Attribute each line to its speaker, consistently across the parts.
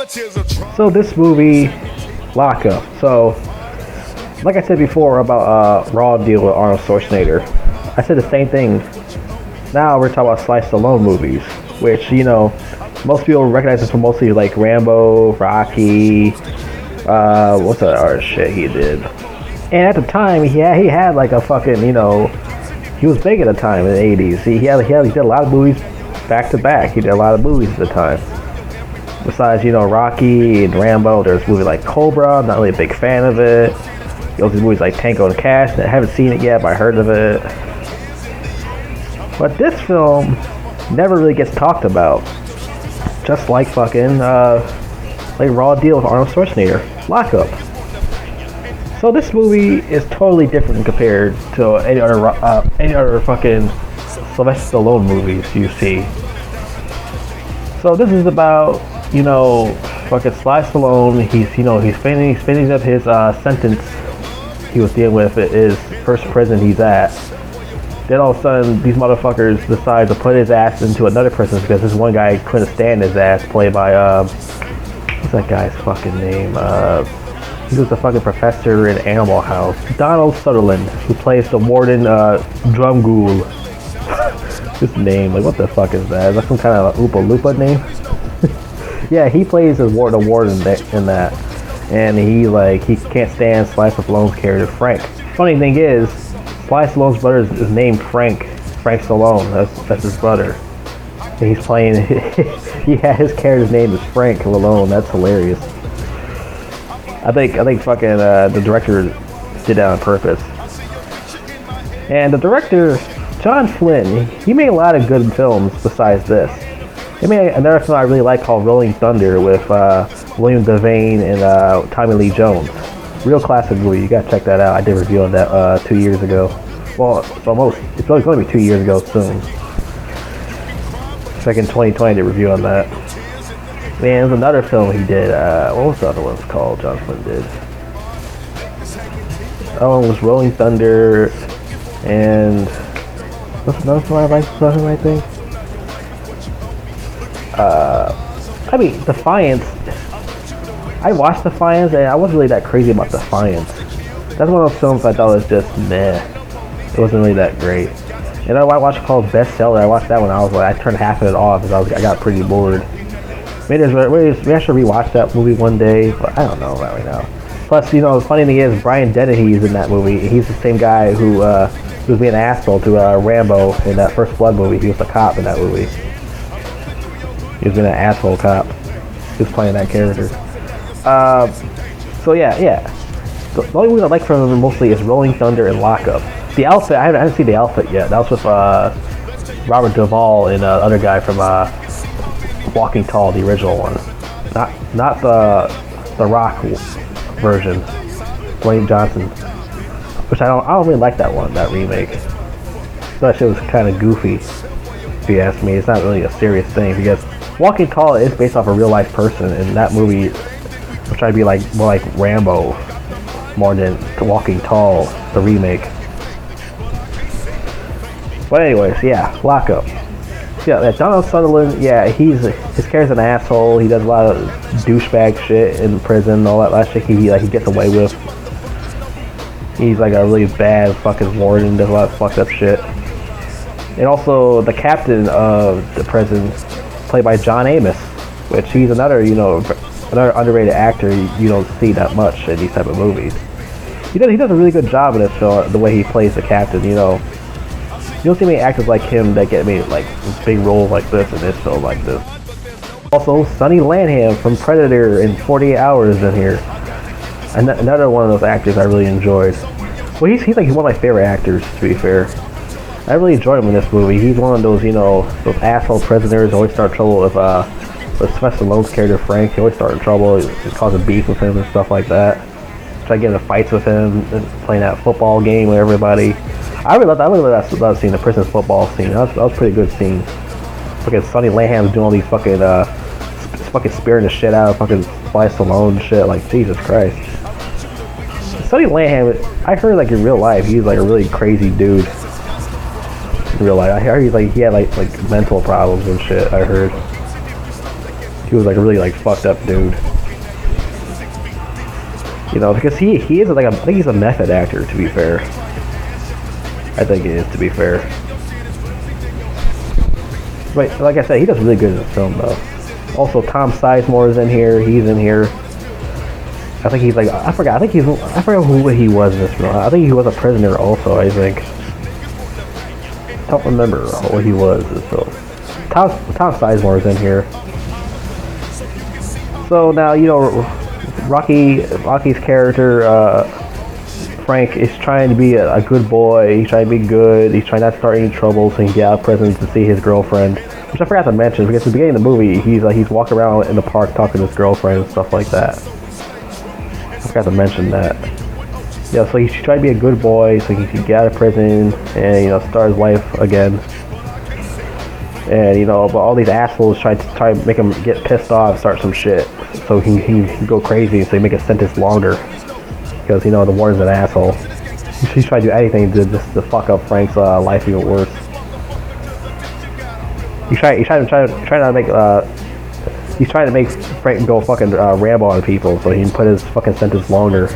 Speaker 1: So this movie, Lockup. So, like I said before about Raw deal with Arnold Schwarzenegger, I said the same thing. Now we're talking about Sly Stallone movies, which most people recognize him from mostly like Rambo, Rocky. What's that other shit he did? And at the time, he had like a fucking he was big at the time in the '80s. He did a lot of movies back to back. He did a lot of movies at the time. Besides, Rocky and Rambo, there's a movie like Cobra. I'm not really a big fan of it. Those movies like Tango and Cash. I haven't seen it yet, but I heard of it. But this film never really gets talked about. Just like fucking like Raw deal with Arnold Schwarzenegger, Lockup. So this movie is totally different compared to any other fucking Sylvester Stallone movies you see. So this is about fucking Sly Stallone. He's finishing up his sentence he was dealing with at his first prison he's at. Then all of a sudden, these motherfuckers decide to put his ass into another prison because this one guy couldn't stand his ass, played by what's that guy's fucking name? He was a fucking professor in Animal House. Donald Sutherland, who plays the warden Drumgool. His name, like what the fuck is that? Is that some kind of Oopa Loopa name? Yeah, he plays the warden in that, and he can't stand Sly Stallone's character Frank. Funny thing is, Sly Stallone's brother is named Frank Stallone. That's his brother. And he's playing. His character's name is Frank Stallone. That's hilarious. I think fucking the director did that on purpose. And the director, John Flynn, he made a lot of good films besides this. He made another film I really like called Rolling Thunder with William Devane and Tommy Lee Jones. Real classic movie. You gotta check that out. I did a review on that 2 years ago. Well, it's going to be 2 years ago soon. Back in 2020, I did a review on that. Man, there's another film he did. What was the other one called? John Flynn did. That one was Rolling Thunder, and what's another film I think? I mean, Defiance. I watched Defiance, and I wasn't really that crazy about Defiance. That's one of those films I thought was just meh. It wasn't really that great. And I watched a called Bestseller. I watched that one. I turned half of it off because I got pretty bored. Maybe I should rewatch that movie one day, but I don't know right now. Plus, the funny thing is, Brian Dennehy is in that movie. He's the same guy who was being an asshole to Rambo in that First Blood movie. He was the cop in that movie. He was being an asshole cop. He was playing that character. So yeah. The only movie I like from him mostly is Rolling Thunder and Lockup. The Outfit, I haven't seen The Outfit yet. That was with Robert Duvall and other guy from Walking Tall, the original one. Not the Rock version, Dwayne Johnson. Which I don't really like that one, that remake. That shit was kind of goofy, if you ask me. It's not really a serious thing because Walking Tall is based off a real life person, and that movie will try to be more like Rambo more than Walking Tall, the remake. But anyways, yeah, Lockup. Yeah, Donald Sutherland, yeah, his character's an asshole. He does a lot of douchebag shit in prison, all that shit he gets away with. He's like a really bad fucking warden, does a lot of fucked up shit. And also the captain of the prison, played by John Amos, which he's another underrated actor you don't see that much in these type of movies. He does a really good job in this film, the way he plays the captain. You don't see many actors like him that get made like big roles like this in this film like this. Also, Sonny Landham from Predator in 48 Hours in here. Another one of those actors I really enjoyed. Well, he's one of my favorite actors, to be fair. I really enjoyed him in this movie. He's one of those those asshole prisoners who always start trouble with Sylvester Stallone's character Frank. He always started trouble. He causing beef with him and stuff like that. Try to get into fights with him and playing that football game with everybody. I really loved seeing the prison football scene. That was a pretty good scene. Fucking Sonny Landham's doing all these fucking spearing the shit out of fucking Sly Stallone and shit. Like, Jesus Christ. Sonny Landham, I heard like in real life, he's like a really crazy dude. In real life, I heard he had like mental problems and shit. I heard he was like a really like fucked up dude. You know, because he is like I think he's a method actor, to be fair. I think it is, to be fair. But like I said, he does really good in the film though. Also, Tom Sizemore is in here. He's in here. I think he's like I forgot who he was in this film. I think he was a prisoner also. I think. I don't remember what he was in this film. Tom Sizemore is in here. So now you know Rocky's character Frank is trying to be a good boy. He's trying to be good. He's trying not to start any trouble so he can get out of prison to see his girlfriend. Which I forgot to mention because at the beginning of the movie he's walking around in the park talking to his girlfriend and stuff like that. I forgot to mention that. Yeah, so he's trying to be a good boy so he can get out of prison and, you know, start his life again. And, you know, but all these assholes try to make him get pissed off and start some shit so he can go crazy, so they make his sentence longer. Because, you know, the warden's an asshole. He's trying to do anything to fuck up Frank's life even worse. He's trying to make Frank go fucking Rambo on people so he can put his fucking sentence longer.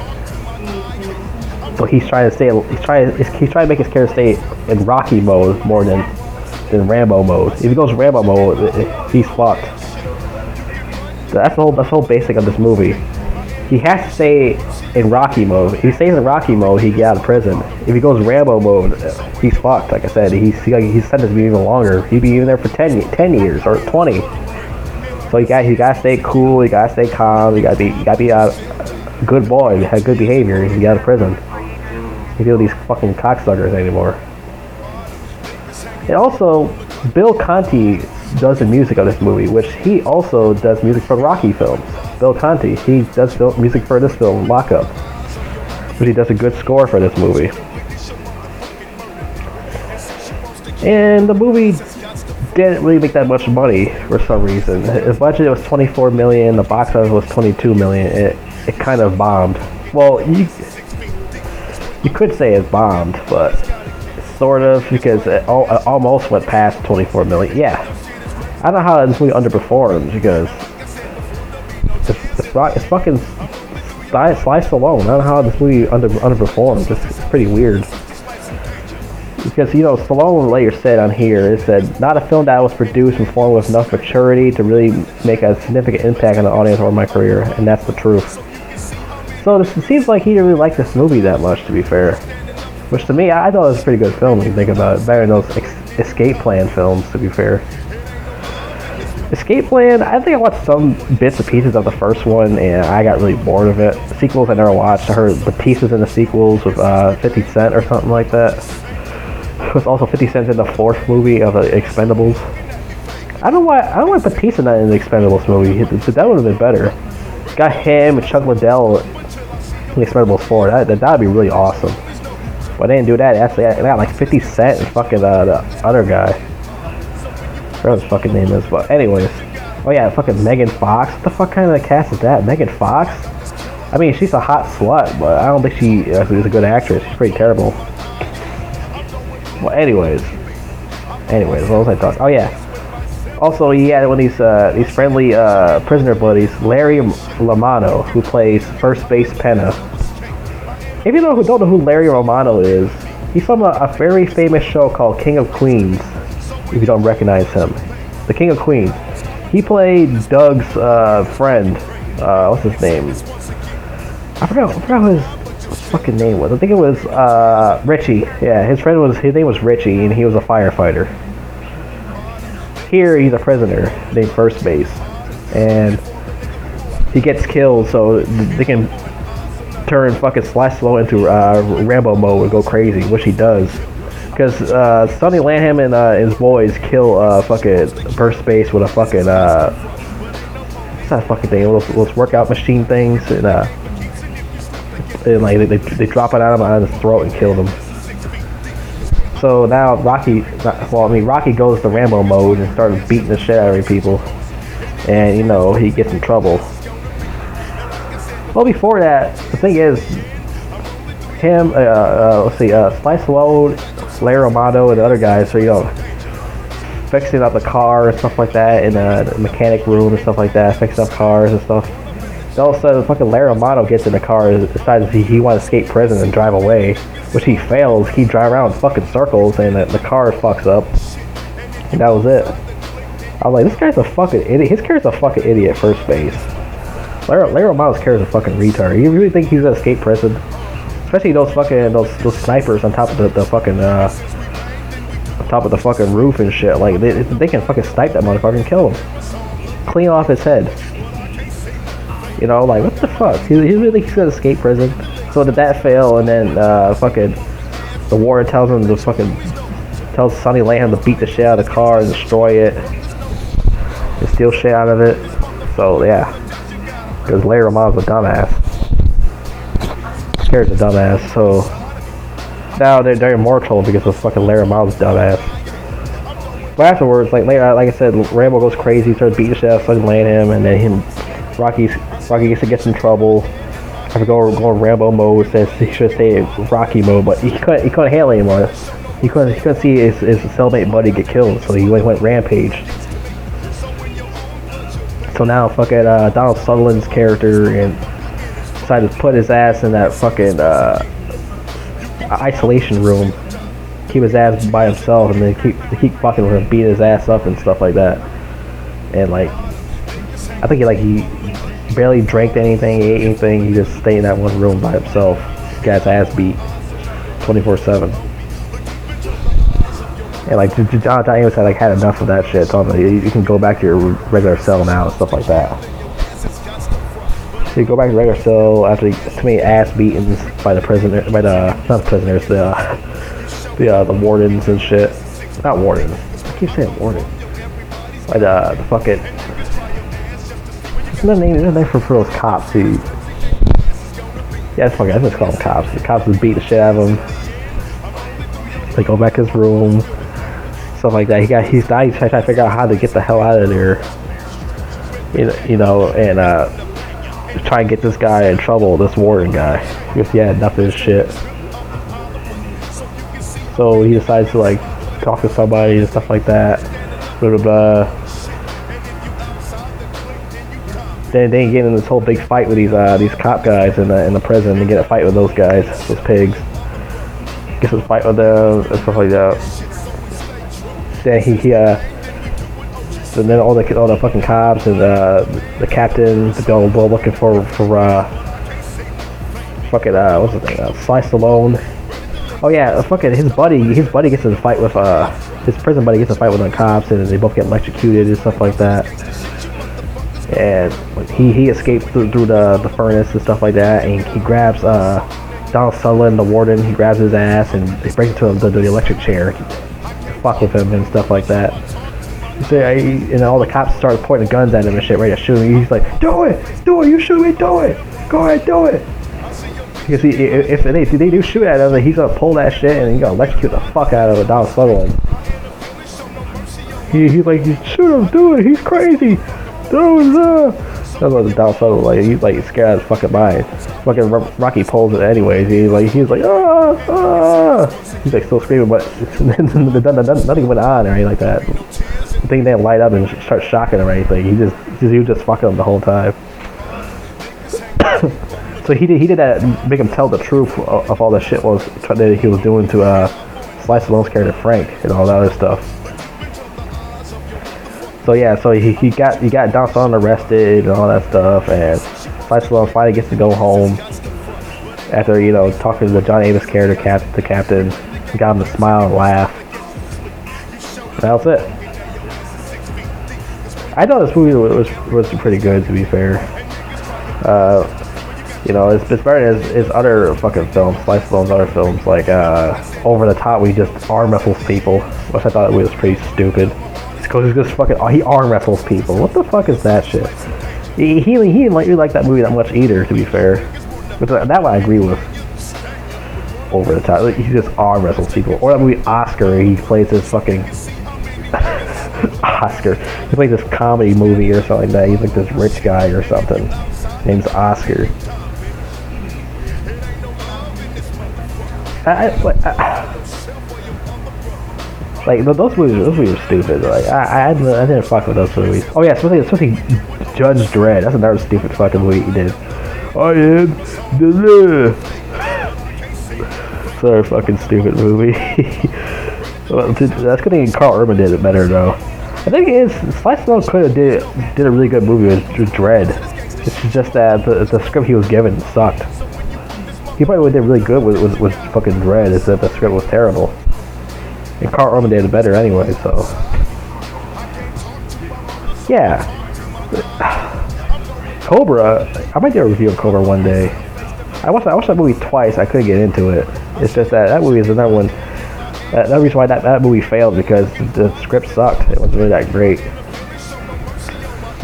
Speaker 1: So he's trying to make his character stay in Rocky mode more than Rambo mode. If he goes Rambo mode, he's fucked. That's the whole basic of this movie. He has to stay in Rocky mode. If he stays in Rocky mode, he get out of prison. If he goes Rambo mode, he's fucked. Like I said, he's sentenced to be even longer. He'd be even there for 10 years or 20. So you gotta stay cool. You gotta stay calm. You gotta be a good boy. Have good behavior. You get out of prison. You deal with these fucking cocksuckers anymore. And also, Bill Conti does the music of this movie, which he also does music for Rocky films. Bill Conti, he does music for this film, Lock Up, which he does a good score for this movie. And the movie didn't really make that much money for some reason. The budget was $24 million, the box office was $22 million. It kind of bombed. Well, you could say it bombed, but sort of, because it almost went past $24 million. Yeah, I don't know how this movie underperformed because it's fucking Sly Stallone. I don't know how this movie underperformed. It's pretty weird. Because, you know, Stallone later said on here, it said, not a film that was produced and formed with enough maturity to really make a significant impact on the audience or my career, and that's the truth. So it seems like he didn't really like this movie that much, to be fair. Which to me, I thought it was a pretty good film when you think about it. Better than those Escape Plan films, to be fair. Escape Plan, I think I watched some bits and pieces of the first one, and I got really bored of it. The sequels I never watched. I heard the pieces in the sequels with 50 Cent or something like that. It was also 50 Cent in the fourth movie of the Expendables. I don't know why Batista not in the Expendables movie. That would have been better. Got him and Chuck Liddell in the Expendables 4. That would be really awesome. But they didn't do that. Actually, I got like 50 Cent and fucking the other guy. I forgot what his fucking name is, but anyways. Oh yeah, fucking Megan Fox. What the fuck kind of cast is that? Megan Fox? I mean, she's a hot slut, but I don't think she is a good actress. She's pretty terrible. Well, anyways, what was I talking? Oh yeah. Also, he had one of these friendly prisoner buddies, Larry Romano, who plays First Base Penna. If you don't know who Larry Romano is, he's from a very famous show called King of Queens. If you don't recognize him, the King of Queens. He played Doug's friend. What's his name? I forgot who his fucking name was. I think it was Richie. Yeah, his name was Richie, and he was a firefighter. Here he's a prisoner named First Base, and he gets killed so they can turn fucking Sly Stallone into Rambo mode and go crazy, which he does. Because Sonny Landham and his boys kill fucking First Base with a fucking what's that fucking thing? Those workout machine things, and like they drop it on his throat and kill him. So now Rocky goes to Rambo mode and starts beating the shit out of people, and you know he gets in trouble. Well, before that, the thing is, him, Sly Stallone, Larry Romano, and the other guys, so you know, fixing up the car and stuff like that in the mechanic room and stuff like that, fixing up cars and stuff. And all of a sudden, fucking Larry Romano gets in the car and decides he wants to escape prison and drive away, which he fails. He drives around in fucking circles and the car fucks up. And that was it. I was like, this guy's a fucking idiot. His character's a fucking idiot at first base. Larry Romano's character's a fucking retard. You really think he's gonna escape prison? Especially those fucking those snipers on top of the fucking on top of the fucking roof and shit. Like they can fucking snipe that motherfucker and kill him, clean off his head. You know, like what the fuck? He really think he's gonna escape prison? So did that fail? And then fucking the warden tells him to fucking tells Sonny Lamb to beat the shit out of the car and destroy it and steal shit out of it. So yeah, because Larry Romano's a dumbass. Scared a dumbass. So now they're in more trouble because of fucking Larry Romano's dumbass. But afterwards, like I said, Rambo goes crazy, starts beating the shit out of Sonny Lamb, and then Rocky gets in trouble. I have to go Rambo mode. Says he should stay in Rocky mode, but he couldn't handle it anymore. He couldn't see his cellmate buddy get killed, so he went rampage. So now fucking Donald Sutherland's character and decided to put his ass in that fucking isolation room, keep his ass by himself, and then keep fucking with him, beat his ass up and stuff like that. And like, I think he barely drank anything, ate anything. He just stayed in that one room by himself, got his ass beat 24/7. And like Jonathan Amos had enough of that shit. So you can go back to your regular cell now and stuff like that. So you go back to regular cell after too many ass beatings by the prisoner, by the not prisoners, the wardens and shit. Not wardens. I keep saying warden. By the fucking. What's the name for those cops who? Yeah, I just call them cops. The cops would beat the shit out of him. They go back to his room. Stuff like that. He's trying to figure out how to get the hell out of there. You know, and try and get this guy in trouble, this warden guy, because he had enough of his shit. So he decides to like talk to somebody and stuff like that. Blah blah blah. Then they get in this whole big fight with these cop guys in the prison. They get a fight with those guys, those pigs. Gets a fight with them and stuff like that. Then and then all the fucking cops and the captain go looking for fucking what's the name? Sly Stallone. Oh yeah, fucking his buddy gets in a fight with his prison buddy gets in a fight with the cops, and they both get electrocuted and stuff like that. And he escapes through the furnace and stuff like that, and he grabs Donald Sutherland, the warden. He grabs his ass and he brings him to the electric chair. Fuck with him and stuff like that. And all the cops started pointing guns at him and shit, ready to shoot him. He's like, do it, you shoot me, do it, go ahead, do it. Because if they do shoot at him, he's gonna pull that shit and he's gonna electrocute the fuck out of Donald Sutherland. He's like, shoot him, do it, he's crazy. That's what Donald Sutherland like. He's like scared out of his fucking mind. Fucking Rocky pulls it anyways. He's like ah. He's like still screaming, but nothing went on or anything like that. The thing didn't light up and start shocking him or anything. He was just fucking him the whole time. So he did that to make him tell the truth of all the shit that he was doing to Sly Stallone's character Frank and all that other stuff. So yeah, so he got Donald Sutherland arrested and all that stuff, and Sly Stallone finally gets to go home after talking to the John Amos character, the captain, got him to smile and laugh. And that was it. I thought this movie was pretty good, to be fair. It's better than his other fucking films, Sly Stallone's other films, like Over the Top, where he just arm wrestles people, which I thought was pretty stupid. Because he's just fucking, he arm wrestles people. What the fuck is that shit? He didn't like that movie that much either, to be fair. But that one I agree with. Over the Top, he just arm wrestles people. Or that movie Oscar, he plays this fucking Oscar. He plays this comedy movie or something like that. He's like this rich guy or something. His name's Oscar. Like those movies are stupid. Like I didn't fuck with those movies. Oh yeah, especially Judge Dredd. That's another stupid fucking movie he did. I am the so fucking stupid movie. Well, that's good thing Carl Urban did it better though. I think it is Sly Stallone could have did a really good movie with Dredd. It's just that the script he was given sucked. He probably would have did really good with fucking Dredd. It's that the script was terrible. And Carl Urban did it better anyway, so yeah. Cobra, I might do a review of Cobra one day. I watched that movie twice. I couldn't get into it. It's just that movie is another one. That reason why that movie failed, because the script sucked. It wasn't really that great.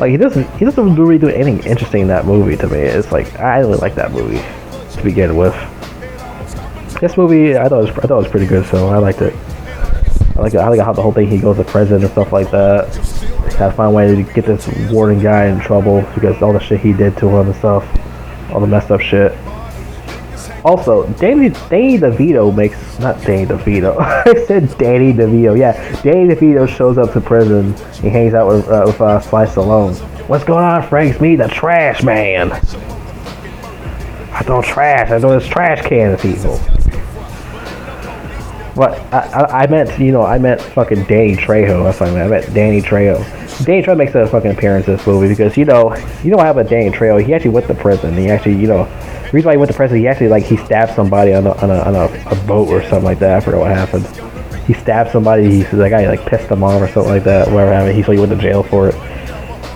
Speaker 1: Like he doesn't really do anything interesting in that movie to me. It's like I didn't really like that movie to begin with. This movie I thought it was pretty good, so I liked it. I like how the whole thing, he goes to prison and stuff like that. Gotta find a way to get this warden guy in trouble because all the shit he did to him and stuff, all the messed up shit. Also, Danny DeVito makes, not Danny DeVito, I said Danny DeVito, yeah. Danny DeVito shows up to prison, he hangs out with Sly Stallone. What's going on, Frank? It's me, the trash man. I throw trash, I throw this trash can at people. But I meant fucking Danny Trejo, that's what I meant Danny Trejo. Danny Trejo makes a fucking appearance in this movie because, you know what happened with Danny Trejo, he actually went to prison, he actually, the reason why he went to prison, he actually, he stabbed somebody on a boat or something like that. I forgot what happened. He stabbed somebody, the guy, pissed him off or something like that, whatever happened, he went to jail for it.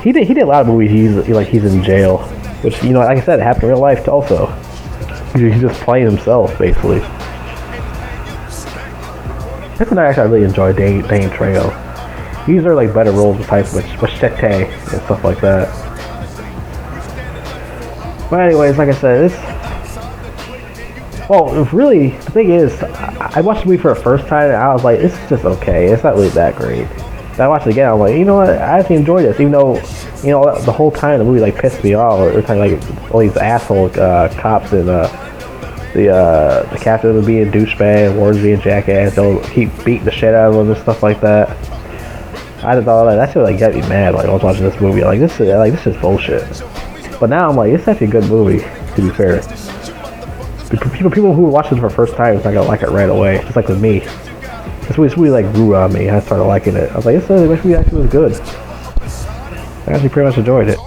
Speaker 1: He did a lot of movies, he's in jail, which, like I said, it happened in real life also. He's just playing himself, basically. That's when I really enjoy Danny Trejo. These are, better roles with types of machete and stuff like that. But anyways, like I said, really, the thing is, I watched the movie for the first time, and I was like, this is just okay. It's not really that great. And I watched it again, I was like, you know what, I actually enjoyed this, even though, the whole time the movie, pissed me off. Every time, all these asshole cops and the captain would be a douchebag, Warren's being a jackass, they'll keep beating the shit out of them and stuff like that. I just thought that shit got me mad. I was watching this movie, this is bullshit. But now I'm like, it's actually a good movie, to be fair. People who watch this for the first time is not gonna like it right away, just like with me. This movie grew on me. I started liking it. I was like, this movie actually was good. I actually pretty much enjoyed it.